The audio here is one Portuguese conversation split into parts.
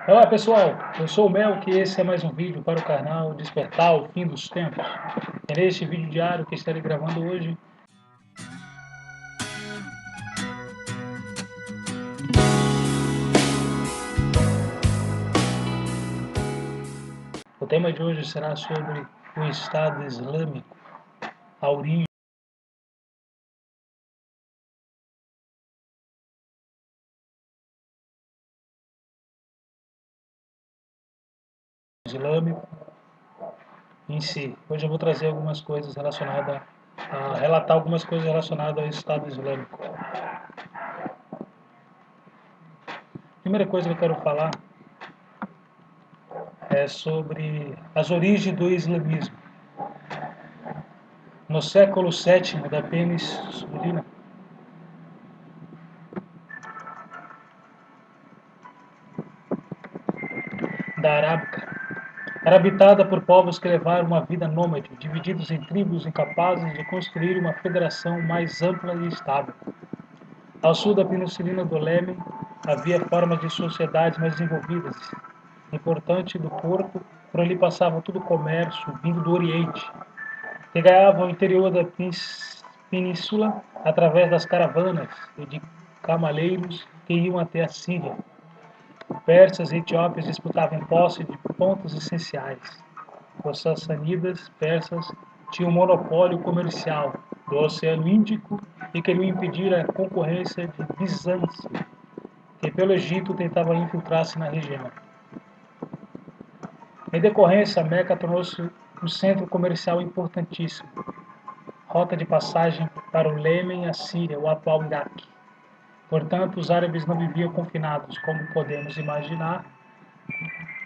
Olá pessoal, eu sou o Mel e esse é mais um vídeo para o canal Despertar o Fim dos Tempos. É neste vídeo diário que estarei gravando hoje. O tema de hoje será sobre o Estado Islâmico, a origem islâmico em si. Hoje eu vou trazer algumas coisas relacionadas relatar algumas coisas relacionadas ao Estado Islâmico. A primeira coisa que eu quero falar é sobre as origens do islamismo. No século VII da Península da Arábica, era habitada por povos que levaram uma vida nômade, divididos em tribos incapazes de construir uma federação mais ampla e estável. Ao sul da Península do Iêmen, havia formas de sociedades mais desenvolvidas, importante do porto, por ali passava todo o comércio vindo do Oriente, que ganhava o interior da península através das caravanas e de camaleiros que iam até a Síria. Persas e etíopes disputavam posse de pontos essenciais. Os sassânidas persas tinham monopólio comercial do Oceano Índico e queriam impedir a concorrência de Bizâncio, que pelo Egito tentava infiltrar-se na região. Em decorrência, Meca tornou-se um centro comercial importantíssimo, rota de passagem para o Iêmen e a Síria, o atual Iraque. Portanto, os árabes não viviam confinados, como podemos imaginar,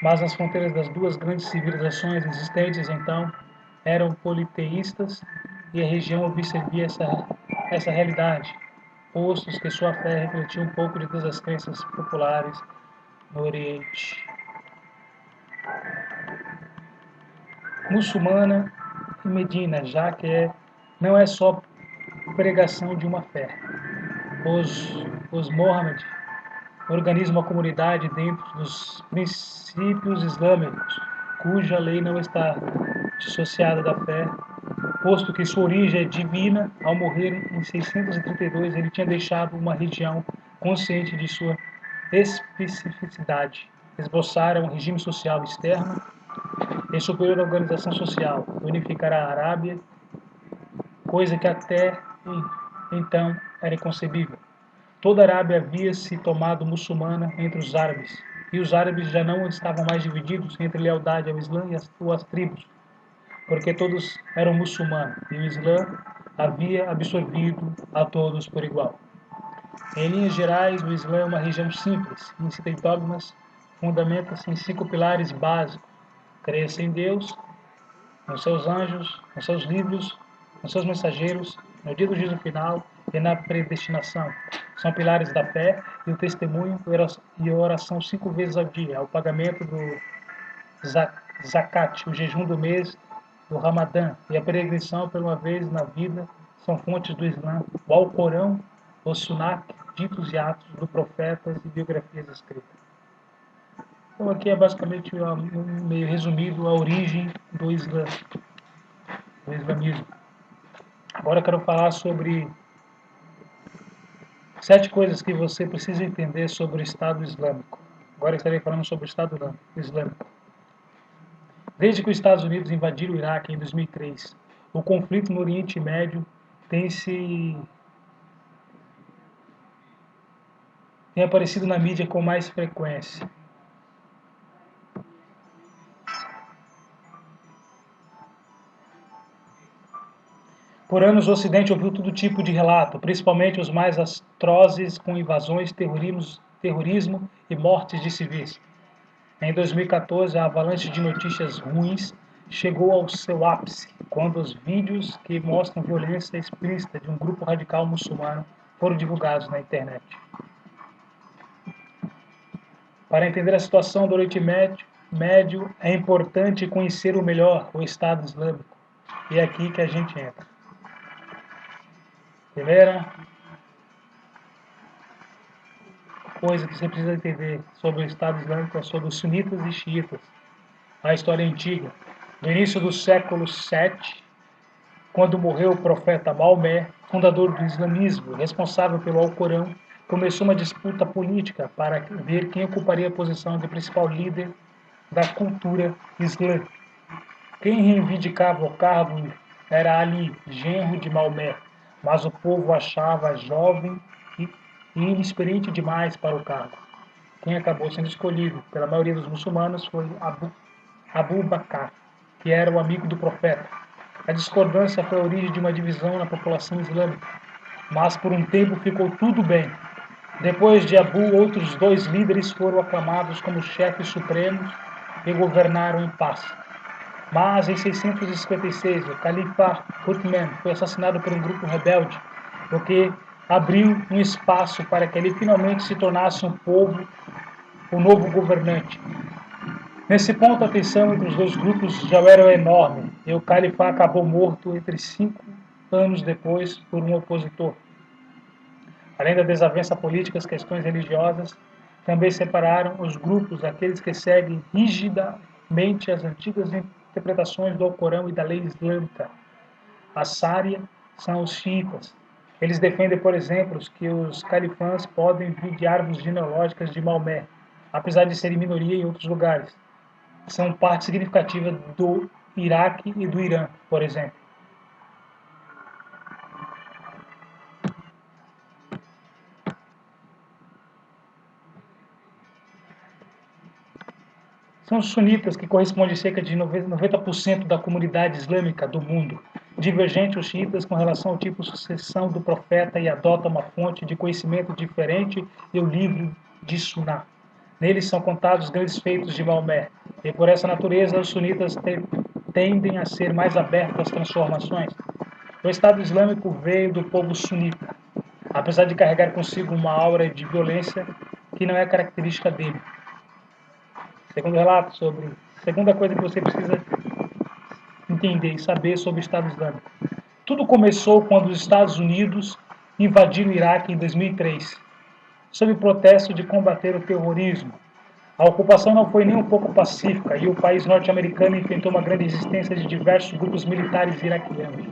mas nas fronteiras das duas grandes civilizações existentes então eram politeístas e a região observia essa realidade, postos que sua fé refletia um pouco de todas as crenças populares no Oriente. Muçulmana e Medina, já que não é só pregação de uma fé. Os Mohammed organizam uma comunidade dentro dos princípios islâmicos, cuja lei não está dissociada da fé, posto que sua origem é divina. Ao morrer em 632, ele tinha deixado uma região consciente de sua especificidade. Esboçaram um regime social externo e superior à organização social, unificar a Arábia, coisa que até então era inconcebível. Toda a Arábia havia se tornado muçulmana entre os árabes, e os árabes já não estavam mais divididos entre lealdade ao Islã e as tribos, porque todos eram muçulmanos, e o Islã havia absorvido a todos por igual. Em linhas gerais, o Islã é uma religião simples, incita em dogmas, fundamenta-se em 5 pilares básicos: crença em Deus, nos seus anjos, nos seus livros, nos seus mensageiros, no dia do juízo final e na predestinação. São pilares da fé e o testemunho e a oração 5 vezes ao dia, o pagamento do zakat, o jejum do mês do Ramadã e a peregrinação por uma vez na vida são fontes do Islã, o Alcorão, o Sunnah, ditos e atos do profetas e biografias escritas. Então aqui é basicamente meio resumido a origem do Islã, do islamismo. Agora eu quero falar sobre 7 coisas que você precisa entender sobre o Estado Islâmico. Agora estarei falando sobre o Estado Islâmico. Desde que os Estados Unidos invadiram o Iraque em 2003, o conflito no Oriente Médio tem aparecido na mídia com mais frequência. Por anos, o Ocidente ouviu todo tipo de relato, principalmente os mais atrozes, com invasões, terrorismo e mortes de civis. Em 2014, a avalanche de notícias ruins chegou ao seu ápice, quando os vídeos que mostram violência explícita de um grupo radical muçulmano foram divulgados na internet. Para entender a situação do Oriente Médio, é importante conhecer o melhor o Estado Islâmico. E é aqui que a gente entra. Primeira, coisa que você precisa entender sobre o Estado Islâmico é sobre os sunitas e xiitas. A história antiga. No início do século VII, quando morreu o profeta Maomé, fundador do islamismo, responsável pelo Alcorão, começou uma disputa política para ver quem ocuparia a posição de principal líder da cultura islâmica. Quem reivindicava o cargo era Ali, genro de Maomé, mas o povo achava jovem e inexperiente demais para o cargo. Quem acabou sendo escolhido pela maioria dos muçulmanos foi Abu Bakr, que era o amigo do profeta. A discordância foi a origem de uma divisão na população islâmica, mas por um tempo ficou tudo bem. Depois de Abu, outros 2 líderes foram aclamados como chefes supremos e governaram em paz. Mas em 656, o califa Uthman foi assassinado por um grupo rebelde, o que abriu um espaço para que ele finalmente se tornasse um povo, o novo governante. Nesse ponto, a tensão entre os 2 grupos já era enorme, e o califa acabou morto entre 5 anos depois por um opositor. Além da desavença política, as questões religiosas também separaram os grupos, aqueles que seguem rigidamente as antigas interpretações do Alcorão e da lei islâmica. A Sária são os xiitas. Eles defendem, por exemplo, que os califãs podem vir de árvores genealógicas de Maomé, apesar de serem minoria em outros lugares. São parte significativa do Iraque e do Irã, por exemplo. São os sunitas, que correspondem a cerca de 90% da comunidade islâmica do mundo. Divergente os xiitas com relação ao tipo de sucessão do profeta e adotam uma fonte de conhecimento diferente e o livro de Sunnah. Neles são contados os grandes feitos de Maomé, e por essa natureza os sunitas tendem a ser mais abertos às transformações. O Estado Islâmico veio do povo sunita, apesar de carregar consigo uma aura de violência que não é característica dele. Segundo relato sobre... Segunda coisa que você precisa entender e saber sobre o Estado Islâmico. Tudo começou quando os Estados Unidos invadiram o Iraque em 2003, sob o protesto de combater o terrorismo. A ocupação não foi nem um pouco pacífica e o país norte-americano enfrentou uma grande resistência de diversos grupos militares iraquianos.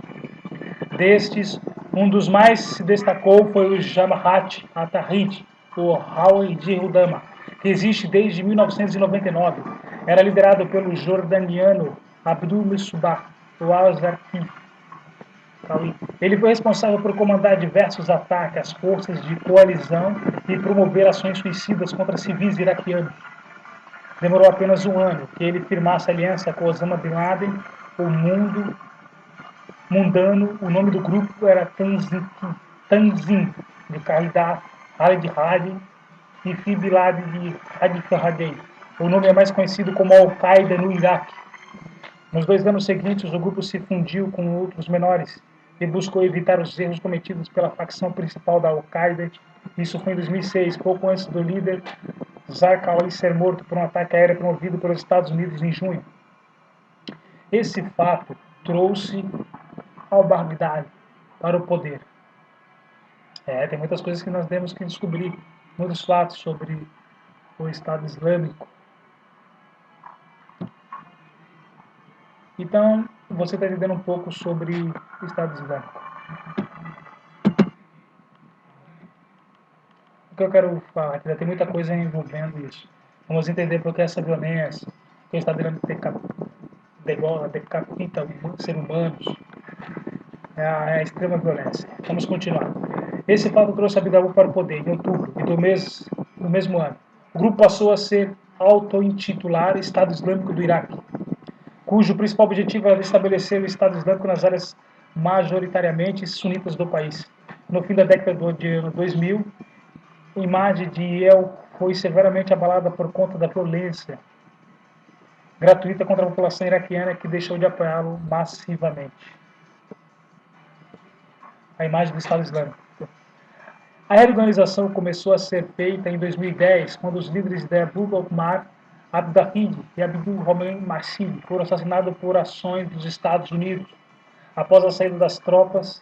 Destes, um dos mais se destacou foi o Jamaat al-Tahrir, o Hawari Hudama, que existe desde 1999. Era liderado pelo jordaniano Abdul Misbah al-Zarqi. Ele foi responsável por comandar diversos ataques às forças de coalizão e promover ações suicidas contra civis iraquianos. Demorou apenas um ano que ele firmasse aliança com Osama Bin Laden, o mundano. O nome do grupo era Tanzim de Khalid Hadi e Fibilad de Hadi Farhadei. O nome é mais conhecido como Al-Qaeda no Iraque. Nos 2 anos seguintes, o grupo se fundiu com outros menores e buscou evitar os erros cometidos pela facção principal da Al-Qaeda. Isso foi em 2006, pouco antes do líder Zarqawi ser morto por um ataque aéreo promovido pelos Estados Unidos em junho. Esse fato trouxe al-Baghdadi para o poder. Tem muitas coisas que nós temos que descobrir, muitos fatos sobre o Estado Islâmico. Então, você está entendendo um pouco sobre o Estado Islâmico. O que eu quero falar aqui, tem muita coisa envolvendo isso. Vamos entender por que essa violência, que o Estado Islâmico decapita seres humanos, é a extrema violência. Vamos continuar. Esse fato trouxe Abdul para o poder em outubro do mesmo ano. O grupo passou a ser auto-intitular Estado Islâmico do Iraque, cujo principal objetivo era estabelecer o Estado Islâmico nas áreas majoritariamente sunitas do país. No fim da década de ano 2000, a imagem de El foi severamente abalada por conta da violência gratuita contra a população iraquiana, que deixou de apoiá-lo massivamente. A imagem do Estado Islâmico. A reorganização começou a ser feita em 2010, quando os líderes de Abu Bakr Abdahid e Abdul Rahman Masih foram assassinados por ações dos Estados Unidos. Após a saída das tropas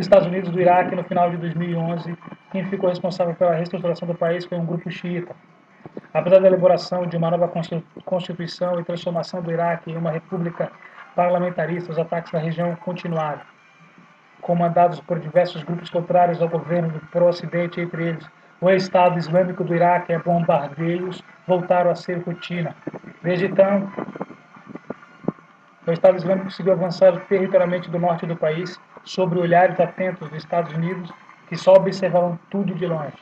dos Estados Unidos do Iraque no final de 2011. Quem ficou responsável pela reestruturação do país foi um grupo xiita. Apesar da elaboração de uma nova constituição e transformação do Iraque em uma república parlamentarista, os ataques na região continuaram, comandados por diversos grupos contrários ao governo do pró-ocidente, entre eles o Estado Islâmico do Iraque, e bombardeios voltaram a ser rotina. Desde então, o Estado Islâmico conseguiu avançar territorialmente do norte do país, sob olhares atentos dos Estados Unidos, que só observavam tudo de longe.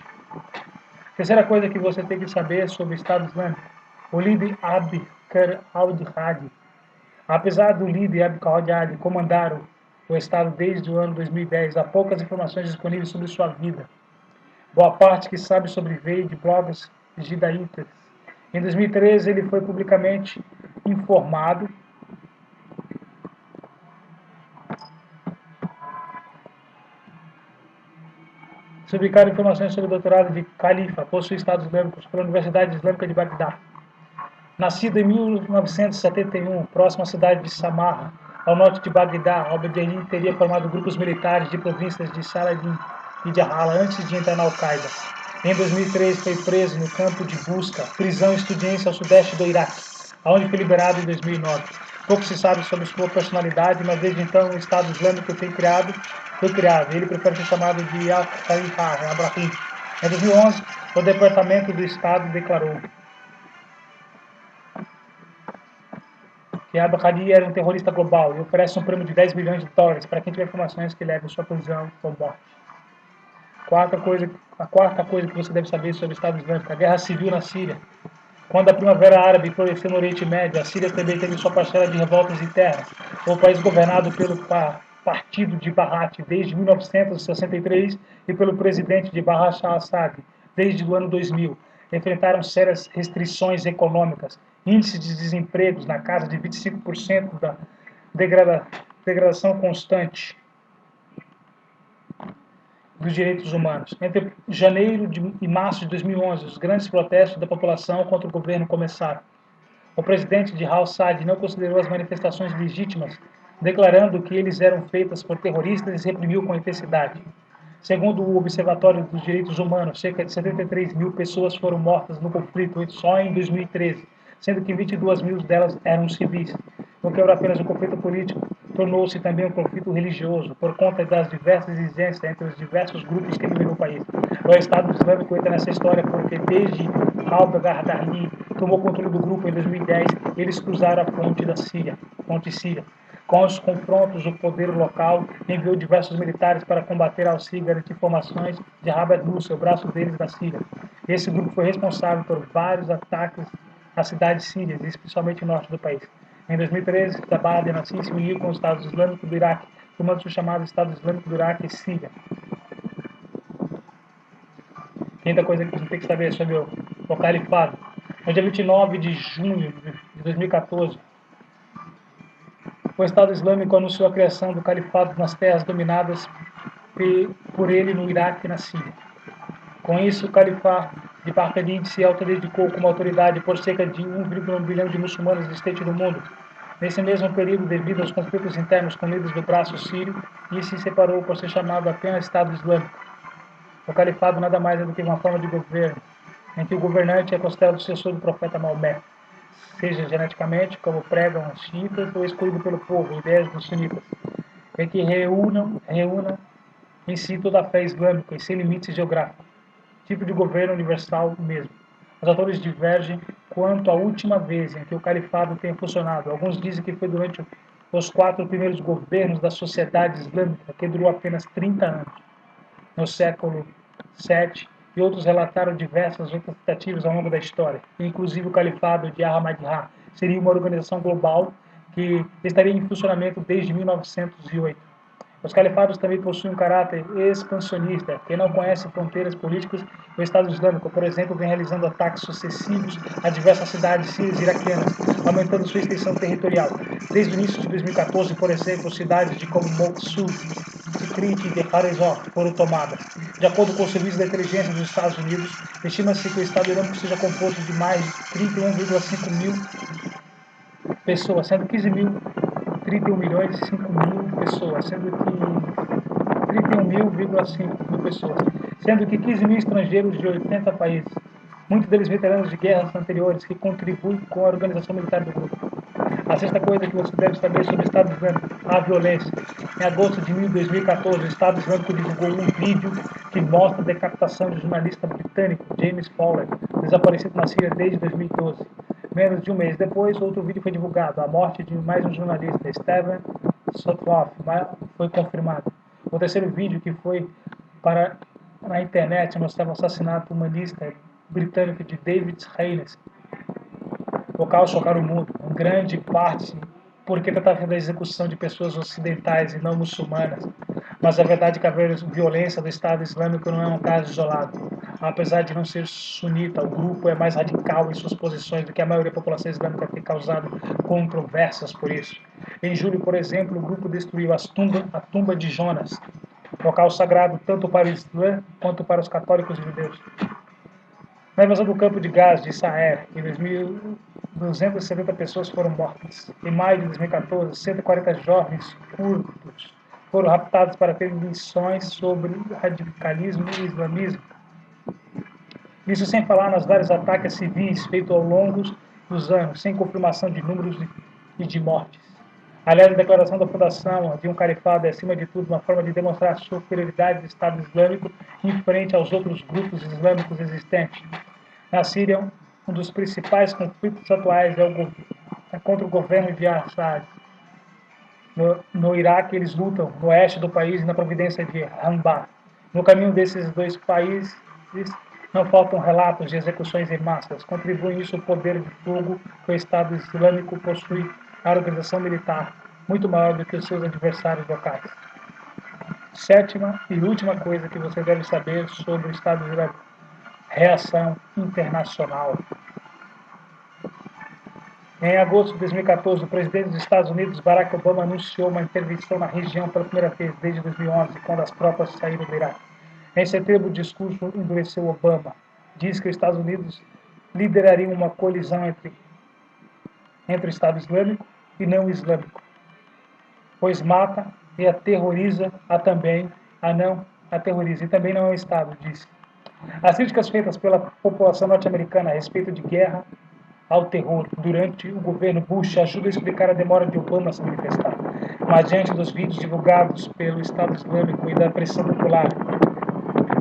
Terceira coisa que você tem que saber sobre o Estado Islâmico: o líder Abqir al-Hadi. Apesar do líder Abqir al-Hadi comandar o Estado desde o ano 2010, há poucas informações disponíveis sobre sua vida. Boa parte que sabe sobre veio de blogs judaítas. Em 2013, ele foi publicamente informado publicaram informações sobre o doutorado de Khalifa, possui Estados Islâmicos, pela Universidade Islâmica de Bagdá. Nascido em 1971, próximo à cidade de Samarra, ao norte de Bagdá, Al-Badri teria formado grupos militares de províncias de Saladin e de Hala antes de entrar na Al-Qaeda. Em 2003, foi preso no campo de busca, prisão estudiantil ao sudeste do Iraque, onde foi liberado em 2009. Pouco se sabe sobre sua personalidade, mas desde então o Estado Islâmico foi criado. Ele prefere ser chamado de Al-Khalifa Abrahim. Em 2011, o Departamento do Estado declarou que Al-Hadi era um terrorista global e oferece um prêmio de 10 milhões de dólares para quem tiver informações que levem sua prisão ou morte. A quarta coisa que você deve saber sobre o Estado Islâmico: a guerra civil na Síria. Quando a Primavera Árabe floresceu no Oriente Médio, a Síria também teve sua parcela de revoltas internas. O país governado pelo partido de Baath desde 1963 e pelo presidente de Bashar al-Assad desde o ano 2000. Enfrentaram sérias restrições econômicas, índice de desemprego na casa de 25%, da degradação constante dos direitos humanos. Entre janeiro e março de 2011, os grandes protestos da população contra o governo começaram. O presidente de al-Assad não considerou as manifestações legítimas, declarando que eles eram feitas por terroristas e reprimiu com intensidade. Segundo o Observatório dos Direitos Humanos, cerca de 73 mil pessoas foram mortas no conflito só em 2013, sendo que 22 mil delas eram civis. O que era apenas um conflito político, tornou-se também um conflito religioso, por conta das diversas exigências entre os diversos grupos que vivem no país. O Estado Islâmico entra nessa história porque, desde al-Baghdadi tomou controle do grupo em 2010, eles cruzaram a fonte síria. Com os confrontos, o poder local enviou diversos militares para combater al-Sisi e garantir formações de Jabhat al-Nusra, o braço deles da Síria. Esse grupo foi responsável por vários ataques às cidades sírias, especialmente no norte do país. Em 2013, Jabhat al-Nusra se uniu com os Estados Islâmicos do Iraque, formando o chamado Estado Islâmico do Iraque e Síria. Quinta coisa que você tem que saber sobre o califado. No dia 29 de junho de 2014, o Estado Islâmico anunciou a criação do califado nas terras dominadas por ele no Iraque e na Síria. Com isso, o califado de Baghdad se autodedicou como autoridade por cerca de 1,1 bilhão de muçulmanos existentes no mundo. Nesse mesmo período, devido aos conflitos internos com líderes do braço sírio, e se separou por ser chamado apenas Estado Islâmico. O califado nada mais é do que uma forma de governo, em que o governante é considerado o sucessor do profeta Maomé, seja geneticamente, como pregam os xiitas, ou escolhido pelo povo, ideias dos sunitas, em que reúna em si toda a fé islâmica e sem limites geográficos, tipo de governo universal mesmo. Os autores divergem quanto à última vez em que o califado tenha funcionado. Alguns dizem que foi durante os 4 primeiros governos da sociedade islâmica, que durou apenas 30 anos, no século VII, e outros relataram diversas outras tentativas ao longo da história, inclusive o Califado de Ahmadiyya seria uma organização global que estaria em funcionamento desde 1908. Os califados também possuem um caráter expansionista, que não conhece fronteiras políticas. O Estado Islâmico, por exemplo, vem realizando ataques sucessivos a diversas cidades sírias e iraquianas, aumentando sua extensão territorial. Desde o início de 2014, por exemplo, cidades de como Mosul, Tikrit e Kharizor foram tomadas. De acordo com o Serviço de Inteligência dos Estados Unidos, estima-se que o Estado Islâmico seja composto de mais de 31,5 mil pessoas, sendo 15 mil 31 milhões e 5 mil pessoas, sendo que 31.5 mil pessoas, sendo que 15 mil estrangeiros de 80 países, muitos deles veteranos de guerras anteriores que contribuem com a organização militar do grupo. A sexta coisa que você deve saber sobre o Estado Islâmico: a violência. Em agosto de 2014, o Estado Islâmico divulgou um vídeo que mostra a decapitação do jornalista britânico James Fowler, desaparecido na Síria desde 2012. Menos de um mês depois, outro vídeo foi divulgado. A morte de mais um jornalista, Stephen Sotloff, foi confirmada. O terceiro vídeo, que foi para na internet, mostrava o assassinato humanista britânico de David Haines. O caos chocaram o mundo, em grande parte porque tratava da execução de pessoas ocidentais e não muçulmanas. Mas a verdade é que a violência do Estado Islâmico não é um caso isolado. Apesar de não ser sunita, o grupo é mais radical em suas posições do que a maioria da população islâmica, tem causado controvérsias por isso. Em julho, por exemplo, o grupo destruiu a tumba de Jonas, local sagrado tanto para o Islã quanto para os católicos e judeus. Na invasão do campo de gás de Saer, em 270 pessoas foram mortas. Em maio de 2014, 140 jovens curdos foram raptados para terem lições sobre radicalismo e islamismo. Isso sem falar nos vários ataques civis feitos ao longo dos anos, sem confirmação de números e de mortes. Aliás, a declaração da fundação de um califado é, acima de tudo, uma forma de demonstrar a superioridade do Estado Islâmico em frente aos outros grupos islâmicos existentes. Na Síria, um dos principais conflitos atuais é contra o governo de Assad. No Iraque, eles lutam no oeste do país e na província de Anbar. No caminho desses dois países, não faltam relatos de execuções em massas. Contribui isso o poder de fogo que o Estado Islâmico possui à organização militar, muito maior do que os seus adversários locais. Sétima e última coisa que você deve saber sobre o Estado Islâmico: reação internacional. Em agosto de 2014, o presidente dos Estados Unidos, Barack Obama, anunciou uma intervenção na região pela primeira vez desde 2011, quando as tropas saíram do Iraque. Em setembro, o discurso endureceu Obama. Diz que os Estados Unidos liderariam uma colisão entre o Estado Islâmico e não islâmico, pois mata e aterroriza e também não é um Estado, disse. As críticas feitas pela população norte-americana a respeito de guerra ao terror durante o governo Bush ajudam a explicar a demora de Obama a se manifestar. Mas diante dos vídeos divulgados pelo Estado Islâmico e da pressão popular,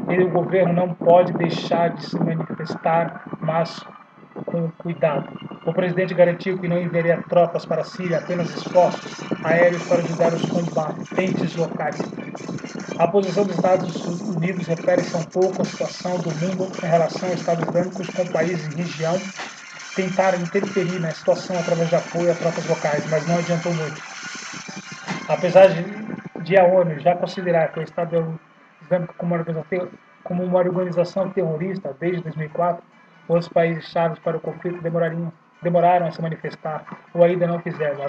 o governo não pode deixar de se manifestar, mas com cuidado. O presidente garantiu que não enviaria tropas para a Síria, apenas esforços aéreos para ajudar os combatentes locais. A posição dos Estados Unidos refere-se um pouco à situação do mundo em relação aos Estados Islâmicos, com países e região tentaram interferir na situação através de apoio a tropas locais, mas não adiantou muito. Apesar de a ONU já considerar que o Estado Islâmico como uma organização terrorista desde 2004, outros países-chave para o conflito demoraram a se manifestar ou ainda não fizeram.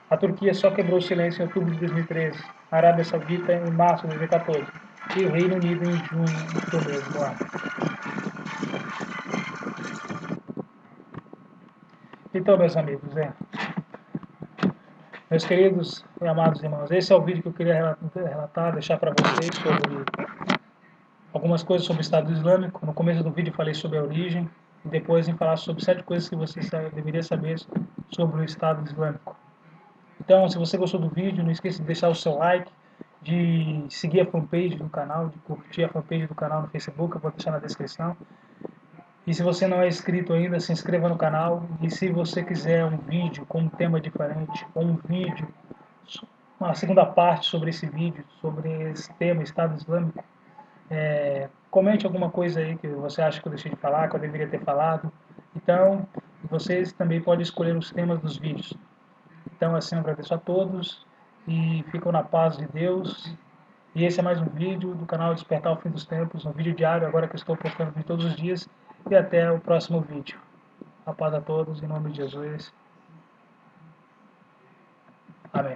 A Turquia só quebrou o silêncio em outubro de 2013, a Arábia Saudita em março de 2014 e o Reino Unido em junho do mesmo ano. Então, meus amigos, meus queridos e amados irmãos, esse é o vídeo que eu queria relatar, deixar para vocês sobre algumas coisas sobre o Estado Islâmico. No começo do vídeo falei sobre a origem, e depois em falar sobre 7 coisas que você deveria saber sobre o Estado Islâmico. Então, se você gostou do vídeo, não esqueça de deixar o seu like, de seguir a fanpage do canal, de curtir a fanpage do canal no Facebook, eu vou deixar na descrição. E se você não é inscrito ainda, se inscreva no canal. E se você quiser um vídeo com um tema diferente, ou um vídeo, uma segunda parte sobre esse vídeo, sobre esse tema, Estado Islâmico, comente alguma coisa aí que você acha que eu deixei de falar, que eu deveria ter falado. Então, vocês também podem escolher os temas dos vídeos. Então, assim, eu agradeço a todos e ficam na paz de Deus. E esse é mais um vídeo do canal Despertar o Fim dos Tempos, um vídeo diário, agora que eu estou postando vídeo todos os dias. E até o próximo vídeo. A paz a todos, em nome de Jesus. Amém.